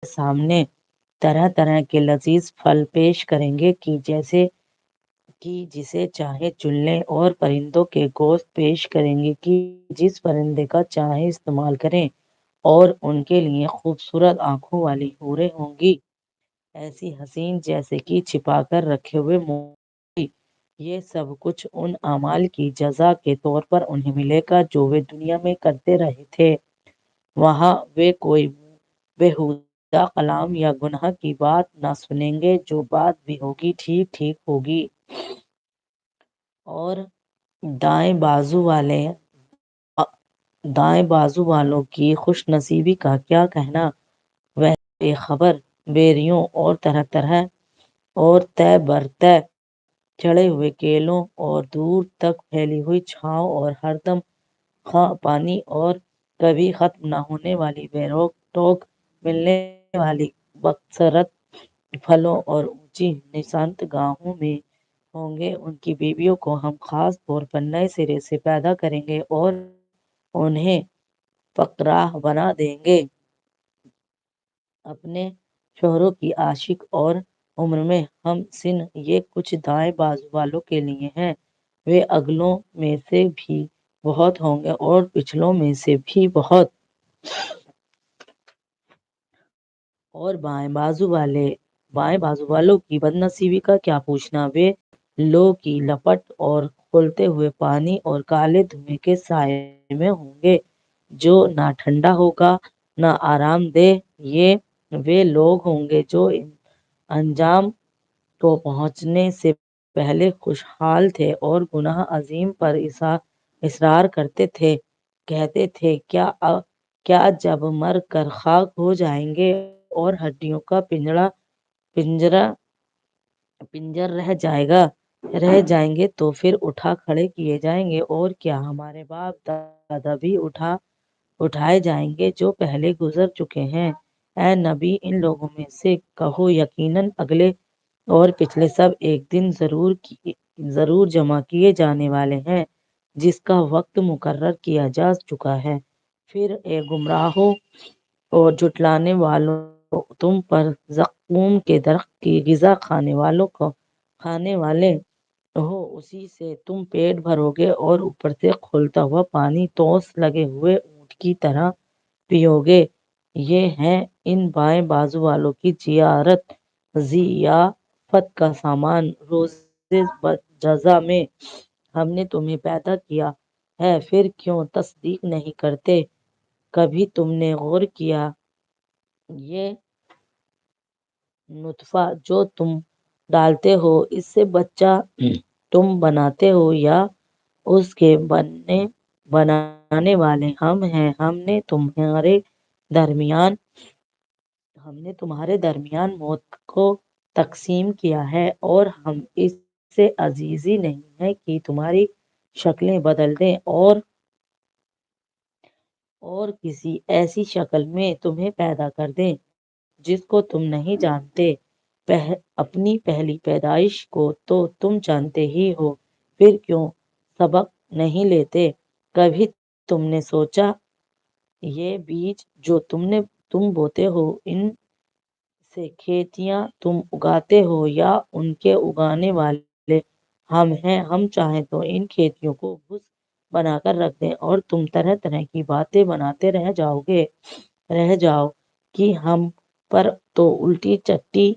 سامنے طرح طرح کے لذیذ پھل پیش کریں گے کہ جسے چاہے چن لیں، اور پرندوں کے گوشت پیش کریں گے کہ جس پرندے کا چاہے استعمال کریں، اور ان کے لیے خوبصورت آنکھوں والی حوریں ہوں گی، ایسی حسین جیسے کہ چھپا کر رکھے ہوئے موتی۔ یہ سب کچھ ان اعمال کی جزا کے طور پر انہیں ملے گا جو وہ دنیا میں کرتے رہے تھے۔ وہاں وہ کوئی بیہودہ کلام یا گناہ کی بات نہ سنیں گے، جو بات بھی ہوگی ٹھیک ٹھیک ہوگی۔ اور دائیں بازو والوں کی خوش نصیبی کا کیا کہنا؟ وہ بے خبر بیریوں اور طرح طرح اور تہ بر تہ چڑھے ہوئے کیلوں اور دور تک پھیلی ہوئی چھاؤں اور ہردم خواہ پانی اور کبھی ختم نہ ہونے والی بے روک ٹوک ملنے والی بکثرت پھلوں اور اونچی نشانت گاہوں میں ہوں گے۔ ان کی بیویوں کو ہم خاص طور پر نئے سرے سے پیدا کریں گے اور انہیں فقراء بنا دیں گے۔ اپنے شوہروں کی عاشق اور عمر میں ہم سن یہ کچھ دائیں بازو والوں کے لیے ہیں۔ وہ اگلوں میں سے بھی بہت ہوں گے اور پچھلوں میں سے بھی بہت۔ اور بائیں بازو والوں کی بد نصیبی کا کیا پوچھنا؟ وہ لو کی لپٹ اور کھولتے ہوئے پانی اور کالے دھوئیں کے سائے میں ہوں گے، جو نہ ٹھنڈا ہوگا نہ آرام دہ۔ یہ وہ لوگ ہوں گے جو انجام کو پہنچنے سے پہلے خوشحال تھے اور گناہ عظیم پر اصرار کرتے تھے۔ کہتے تھے کیا جب مر کر خاک ہو جائیں گے اور ہڈیوں کا پنجر رہ جائیں گے تو پھر اٹھا کھڑے کیے جائیں گے، اور کیا ہمارے باپ دادا بھی اٹھائے جائیں گے جو پہلے گزر چکے ہیں؟ اے نبی، ان لوگوں میں سے کہو یقیناً اگلے اور پچھلے سب ایک دن ضرور جمع کیے جانے والے ہیں جس کا وقت مقرر کیا جا چکا ہے۔ پھر اے گمراہوں اور جھٹلانے والوں، تم پر زقوم کے درخت کی غذا کھانے والے ہو، اسی سے تم پیٹ بھرو گے اور اوپر سے کھولتا ہوا پانی توس لگے ہوئے اونٹ کی طرح پیو گے۔ یہ ہے ان بائیں بازو والوں کی ضیافت کا سامان۔ روز جزا میں ہم نے تمہیں پیدا کیا ہے، پھر کیوں تصدیق نہیں کرتے؟ کبھی تم نے غور کیا یہ نطفہ جو تم ڈالتے ہو، اس سے بچہ تم بناتے ہو یا اس کے بنانے والے ہم ہیں؟ ہم نے تمہارے درمیان موت کو تقسیم کیا ہے، اور ہم اس سے عاجزی نہیں ہے کہ تمہاری شکلیں بدل دیں اور کسی ایسی شکل میں تمہیں پیدا کر دیں جس کو تم نہیں جانتے۔ اپنی پہلی پیدائش کو تو تم جانتے ہی ہو، پھر کیوں سبق نہیں لیتے؟ کبھی تم نے سوچا یہ بیج جو تم بوتے ہو، ان سے کھیتیاں تم اگاتے ہو یا ان کے اگانے والے ہم ہیں؟ ہم چاہیں تو ان کھیتیوں کو بھوس بنا کر رکھ دیں اور تم طرح طرح کی باتیں بناتے رہ جاؤ کہ ہم پر تو الٹی چٹی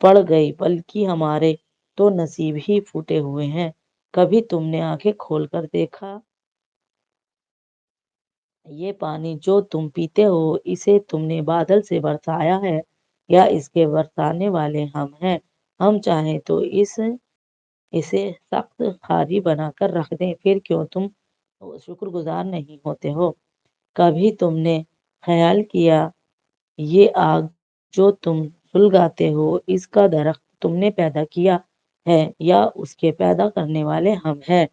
پڑ گئی، بلکہ ہمارے تو نصیب ہی پھوٹے ہوئے ہیں۔ کبھی تم نے آنکھیں کھول کر دیکھا یہ پانی جو تم پیتے ہو، اسے تم نے بادل سے برسایا ہے یا اس کے برسانے والے ہم ہیں؟ ہم چاہیں تو اسے سخت کھاری بنا کر رکھ دیں، پھر کیوں تم شکر گزار نہیں ہوتے ہو؟ کبھی تم نے خیال کیا یہ آگ جو تم سلگاتے ہو، اس کا درخت تم نے پیدا کیا ہے یا اس کے پیدا کرنے والے ہم ہیں؟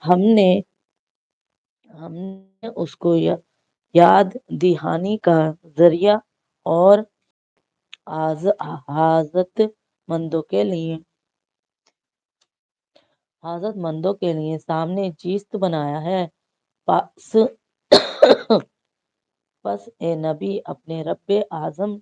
ہم نے اس کو یاد دہانی کا ذریعہ اور حاجت مندوں کے لیے سامنے چیست بنایا ہے۔ پس اے نبی، اپنے رب اعظم